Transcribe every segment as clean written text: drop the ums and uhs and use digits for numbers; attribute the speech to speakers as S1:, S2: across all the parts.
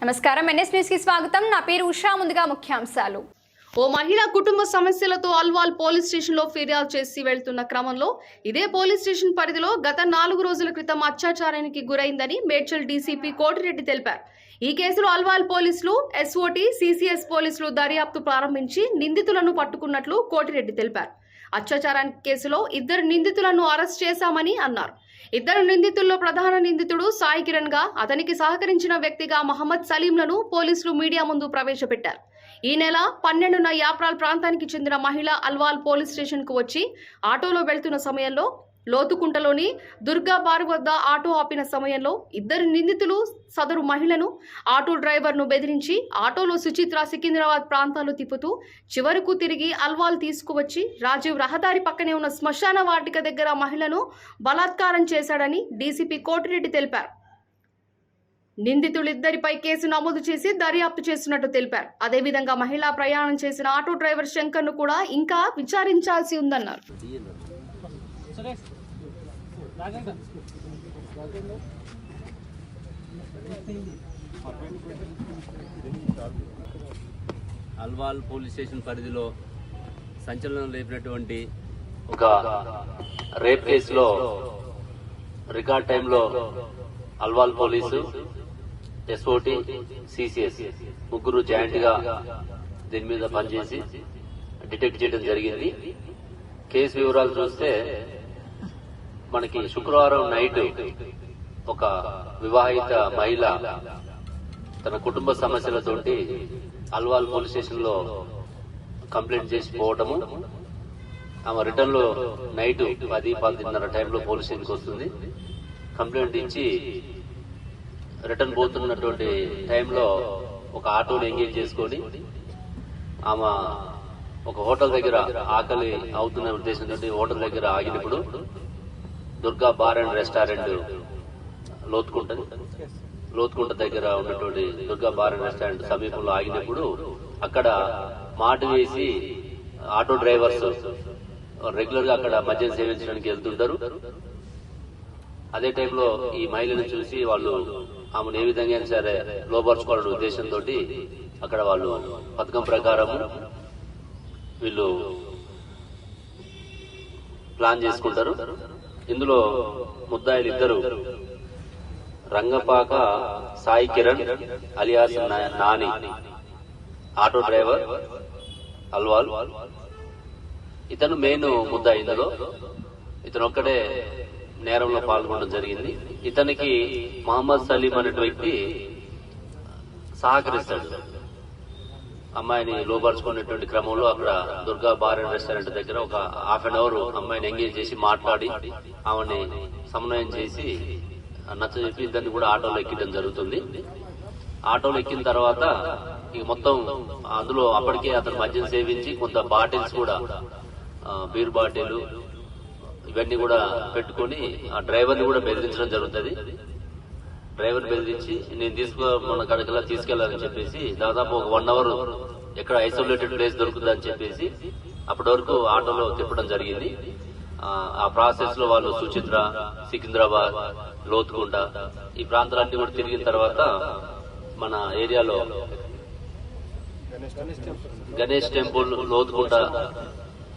S1: నమస్కారం NS news కి స్వాగతం. నా పేరు ఉషా. ముందుగా ముఖ్యాంశాలు.
S2: ఓ మహిళ కుటుంబ సమస్యలతో అల్వాల్ పోలీస్ స్టేషన్ లో ఫిర్యాదు చేసి వెళ్తున్న క్రమంలో ఇదే పోలీస్ స్టేషన్ పరిధిలో గత 4 రోజుల క్రితం అత్యాచారానికి గురైందని మేడ్చల్ డీసీపీ కోటిరెడ్డి తెలిపారు. ఈ కేసులో అల్వాల్ పోలీసులు, ఎస్ఓటీ, సిసిఎస్ పోలీసులు దర్యాప్తు ప్రారంభించి నిందితులను పట్టుకున్నట్లు కోటిరెడ్డి తెలిపారు. అత్యాచారానికి కేసులో 2 నిందితులను అరెస్ట్ చేశామని అన్నారు. 2 నిందితుల్లో ప్రధాన నిందితుడు సాయి కిరణ్ గా, అతనికి సహకరించిన వ్యక్తిగా మహమ్మద్ సలీంలను పోలీసులు మీడియా ముందు ప్రవేశపెట్టారు. ఈ నెల 12న యాప్రాల్ ప్రాంతానికి చెందిన మహిళ అల్వాల్ పోలీస్ స్టేషన్ కు వచ్చి ఆటోలో వెళ్తున్న సమయంలో లోతుకుంటలోని దుర్గా బార్ వద్ద ఆటో ఆపిన సమయంలో 2 నిందితులు సదరు మహిళను, ఆటో డ్రైవర్ను బెదిరించి ఆటోలో సుచిత్ర, సికింద్రాబాద్ ప్రాంతాలు తిప్పుతూ చివరకు తిరిగి అల్వాల్ తీసుకువచ్చి రాజీవ్ రహదారి పక్కనే ఉన్న శ్మశాన వాటిక దగ్గర మహిళను బలాత్కారం చేశాడని డీసీపీ కోటిరెడ్డి తెలిపారు. నిందితులిద్దరిపై కేసు నమోదు చేసి దర్యాప్తు చేస్తున్నట్టు తెలిపారు. అదేవిధంగా మహిళా ప్రయాణం చేసిన ఆటో డ్రైవర్ శంకర్ను కూడా ఇంకా విచారించాల్సి ఉందన్నారు.
S3: అల్వాల్ పోలీస్ స్టేషన్ పరిధిలో సంచలనం లేపినటువంటి ఒక రేప్ కేసులో రికార్డ్ టైంలో అల్వాల్ పోలీసు, ఎస్ఓటీ, సిసిఎస్ ముగ్గురు జాయింట్ గా దీని మీద పనిచేసి డిటెక్ట్ చేయడం జరిగింది. కేసు వివరాలు చూస్తే మనకి శుక్రవారం నైట్ ఒక వివాహిత మహిళ తన కుటుంబ సమస్యలతోటి అల్వాల్ పోలీస్ స్టేషన్ లో కంప్లైంట్ చేసి పోవటము, ఆమె రిటర్న్ లో నైట్ 10-10:30 టైంలో పోలీస్ స్టేషన్కి వస్తుంది. కంప్లైంట్ ఇచ్చి రిటర్న్ పోతున్నటువంటి టైంలో ఒక ఆటోని ఎంగేజ్ చేసుకొని ఆమె ఒక హోటల్ దగ్గర ఆకలి అవుతున్న ఉద్దేశంతో హోటల్ దగ్గర ఆగినప్పుడు Durga bar and restaurant Lothukunta దగ్గర ఉన్నటువంటి దుర్గా బార్ అండ్ రెస్టారెంట్ సమీపంలో ఆగినప్పుడు అక్కడ మాట వేసి ఆటో డ్రైవర్స్ రెగ్యులర్ గా అక్కడ మద్యం సేవించడానికి వెళ్తుంటారు. అదే టైంలో ఈ మహిళను చూసి వాళ్ళు ఆమెను ఏ విధంగా సరే లోపరుచుకోవాలనే ఉద్దేశంతో అక్కడ వాళ్ళు పథకం ప్రకారం వీళ్ళు ప్లాన్ చేసుకుంటారు. ఇందులో ముద్దాయిలు 2 Rangapaka Sai Kiran alias Nani, auto driver Alwal. ఇతను మెయిన్ ముద్దాయి. ఇందులో ఇతను ఒక్కడే నేరంలో పాల్గొనడం జరిగింది. ఇతనికి మహమ్మద్ సలీం అనే వ్యక్తి సహకరిస్తాడు. అమ్మాయిని లోపరుచుకునేటువంటి క్రమంలో అక్కడ దుర్గా బార్ అండ్ రెస్టారెంట్ దగ్గర ఒక హాఫ్ అన్ అవర్ అమ్మాయిని ఎంగేజ్ చేసి మాట్లాడి ఆమెని సమన్వయం చేసి నచ్చజెప్పి ఇద్దరిని కూడా ఆటోలో ఎక్కడం జరుగుతుంది. ఆటోలో ఎక్కిన తర్వాత ఇక మొత్తం అందులో అప్పటికే అతను మద్యం సేవించి కొంత బాటిల్స్ కూడా, బీర్ బాటిల్ ఇవన్నీ కూడా పెట్టుకుని ఆ డ్రైవర్ ని కూడా బెదిరించడం జరుగుతుంది. డ్రైవర్ బెదిరించి నేను మన కడకలా తీసుకెళ్లాలని చెప్పేసి దాదాపు ఒక 1 అవర్ ఎక్కడ ఐసోలేటెడ్ ప్లేస్ దొరుకుతుందని చెప్పేసి అప్పటి వరకు ఆటోలో తిప్పడం జరిగింది. ఆ ప్రాసెస్ లో వాళ్ళు సుచిత్ర, సికింద్రాబాద్, లోతుకుంట ఈ ప్రాంతాలన్నీ కూడా తిరిగిన తర్వాత మన ఏరియాలో గణేష్ టెంపుల్, లోతుకుంట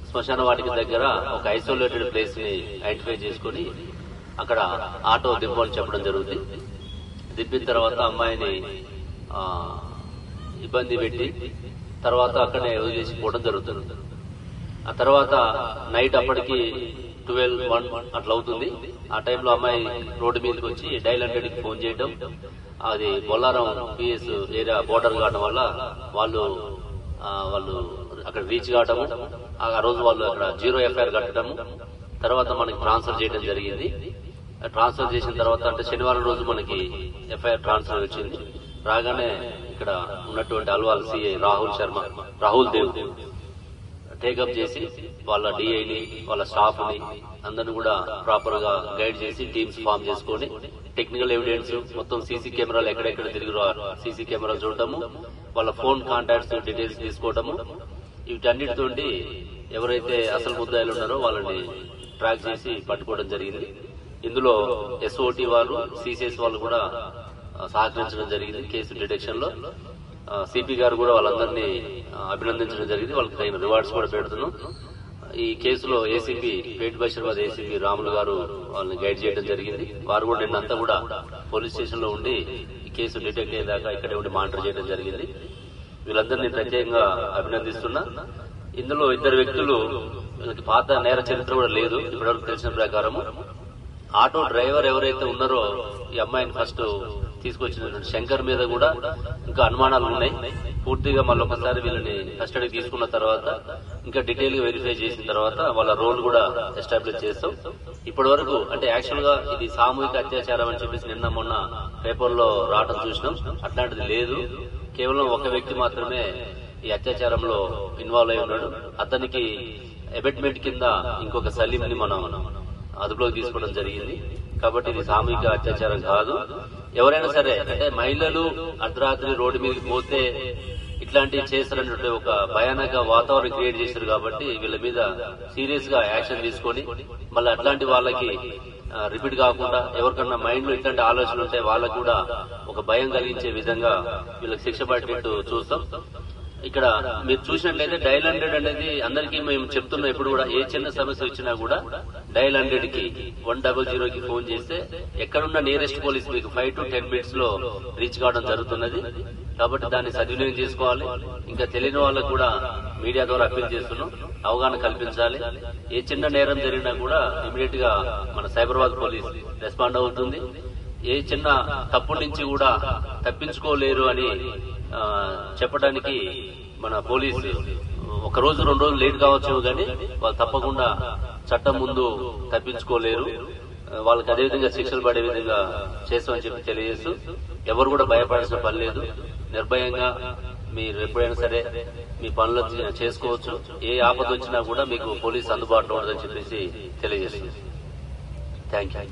S3: శ్మశాన వాటికి దగ్గర ఒక ఐసోలేటెడ్ ప్లేస్ ని ఐడెంటిఫై చేసుకుని అక్కడ ఆటో దింపని చెప్పడం జరుగుతుంది. దింపిన తర్వాత అమ్మాయిని ఇబ్బంది పెట్టి తర్వాత అక్కడే వదిలేసిపోవడం జరుగుతుంది. ఆ తర్వాత నైట్ అప్పటికి 12-1 అట్లా అవుతుంది. ఆ టైంలో అమ్మాయి రోడ్డు మీదకి వచ్చి డైల్ 100కి ఫోన్ చేయడం, అది బొల్లారం పిఎస్ ఏరియా బోర్డర్ కావడం వల్ల వాళ్ళు అక్కడ రీచ్ కావటము, ఆ రోజు వాళ్ళు అక్కడ 0 ఎఫ్ఐఆర్ కట్టడము, తర్వాత మనకి ట్రాన్స్ఫర్ చేయడం జరిగింది. ట్రాన్స్ఫర్ చేసిన తర్వాత అంటే శనివారం రోజు మనకి ఎఫ్ఐఆర్ ట్రాన్స్ఫర్ వచ్చింది. రాగానే ఇక్కడ ఉన్నటువంటి అల్వాల్ సిఐ రాహుల్ దేవ్ టేకప్ చేసి వాళ్ళ డిఐని, వాళ్ళ స్టాఫ్ ని అందరిని కూడా ప్రాపర్ గా గైడ్ చేసి టీమ్స్ ఫామ్ చేసుకుని టెక్నికల్ ఎవిడెన్స్ మొత్తం సీసీ కెమెరాలు ఎక్కడెక్కడ తిరిగి సీసీ కెమెరాలు చూడటము, వాళ్ళ ఫోన్ కాంటాక్ట్స్ డీటెయిల్స్ తీసుకోవటము, వీటన్నిటితోటి ఎవరైతే అసలు ముద్దాయిలు ఉన్నారో వాళ్ళని ట్రాక్ చేసి పట్టుకోవడం జరిగింది. ఇందులో ఎస్ఓటీ వాళ్ళు, సిసిఎస్ వాళ్ళు కూడా సహకరించడం జరిగింది. కేసు డిటెక్షన్ లో సిపి గారు కూడా వాళ్ళందరినీ అభినందించడం జరిగింది. వాళ్ళకి తగిన రివార్డ్స్ కూడా పెడుతున్నాం. ఈ కేసులో ఏసీపీ పేట్ బషీరాబాద్ ఏసీపీ రాములు గారు వాళ్ళని గైడ్ చేయడం జరిగింది. వారు కూడా నిన్నంతా కూడా పోలీస్ స్టేషన్ లో ఉండి ఈ కేసు డిటెక్ట్ అయ్యేదాకా ఇక్కడే ఉండి మానిటర్ చేయడం జరిగింది. వీళ్ళందరినీ ప్రత్యేకంగా అభినందిస్తున్నా. ఇందులో ఇద్దరు వ్యక్తులు, వీళ్ళకి పాత నేర చరిత్ర కూడా లేదు ఇప్పటివరకు తెలిసిన ప్రకారము. ఆటో డ్రైవర్ ఎవరైతే ఉన్నారో ఈ అమ్మాయిని ఫస్ట్ తీసుకొచ్చిన శంకర్ మీద కూడా ఇంకా అనుమానాలు ఉన్నాయి. పూర్తిగా మళ్ళొకసారి వీళ్ళని కస్టడీకి తీసుకున్న తర్వాత ఇంకా డీటెయిల్ గా వెరిఫై చేసిన తర్వాత వాళ్ళ రోల్ కూడా ఎస్టాబ్లిష్ చేస్తాం. ఇప్పటి వరకు అంటే యాక్చువల్ గా ఇది సామూహిక అత్యాచారం అని చెప్పేసి నిన్న మొన్న పేపర్లో రావడం చూసినాం. అట్లాంటిది లేదు. కేవలం ఒక వ్యక్తి మాత్రమే ఈ అత్యాచారంలో ఇన్వాల్వ్ అయి ఉన్నాడు. అతనికి అబెట్మెంట్ కింద ఇంకొక సలీం ని మనం అదుపులోకి తీసుకోవడం జరిగింది. కాబట్టి ఇది సామూహిక అత్యాచారం కాదు. ఎవరైనా సరే అంటే మహిళలు అర్ధరాత్రి రోడ్డు మీదకి పోతే ఇట్లాంటివి చేస్తారన్నట్టు ఒక భయానక వాతావరణం క్రియేట్ చేశారు. కాబట్టి వీళ్ళ మీద సీరియస్ గా యాక్షన్ తీసుకొని మళ్ళీ అట్లాంటి వాళ్ళకి రిపీట్ కాకుండా ఎవరికన్నా మైండ్ లో ఇట్లాంటి ఆలోచనలు ఉంటే వాళ్ళకు కూడా ఒక భయం కలిగించే విధంగా వీళ్ళకి శిక్ష పడేట్టు చూస్తాం. ఇక్కడ మీరు చూసినట్లయితే డైల్ 100 అనేది అందరికీ మేము చెప్తున్నాం. ఇప్పుడు కూడా ఏ చిన్న సమస్య వచ్చినా కూడా డైల్ 100 కి 100 కి ఫోన్ చేస్తే ఎక్కడున్న నియరెస్ట్ పోలీస్ మీకు 5 to 10 minutes లో రీచ్ కావడం జరుగుతున్నది. కాబట్టి దాన్ని సద్వినియోగం చేసుకోవాలి. ఇంకా తెలియని వాళ్ళకు కూడా మీడియా ద్వారా అప్పీల్ చేస్తున్నాం, అవగాహన కల్పించాలి. ఏ చిన్న నేరం జరిగినా కూడా ఇమీడియట్ గా మన సైబరాబాద్ పోలీస్ రెస్పాండ్ అవుతుంది. ఏ చిన్న తప్పు నుంచి కూడా తప్పించుకోలేరు అని చెప్పడానికి మన పోలీసు ఒక రోజు 2 రోజులు లేట్ కావచ్చు, కానీ వాళ్ళు తప్పకుండా చట్టం ముందు తప్పించుకోలేరు. వాళ్ళకి అదేవిధంగా శిక్షలు పడే విధంగా చేస్తామని చెప్పి తెలియజేస్తూ ఎవరు కూడా భయపడాల్సిన పని లేదు. నిర్భయంగా మీరు ఎప్పుడైనా సరే మీ పనులు చేసుకోవచ్చు. ఏ ఆపద వచ్చినా కూడా మీకు పోలీసు అందుబాటులో ఉండదని చెప్పేసి తెలియజేస్తుంది. Thank you.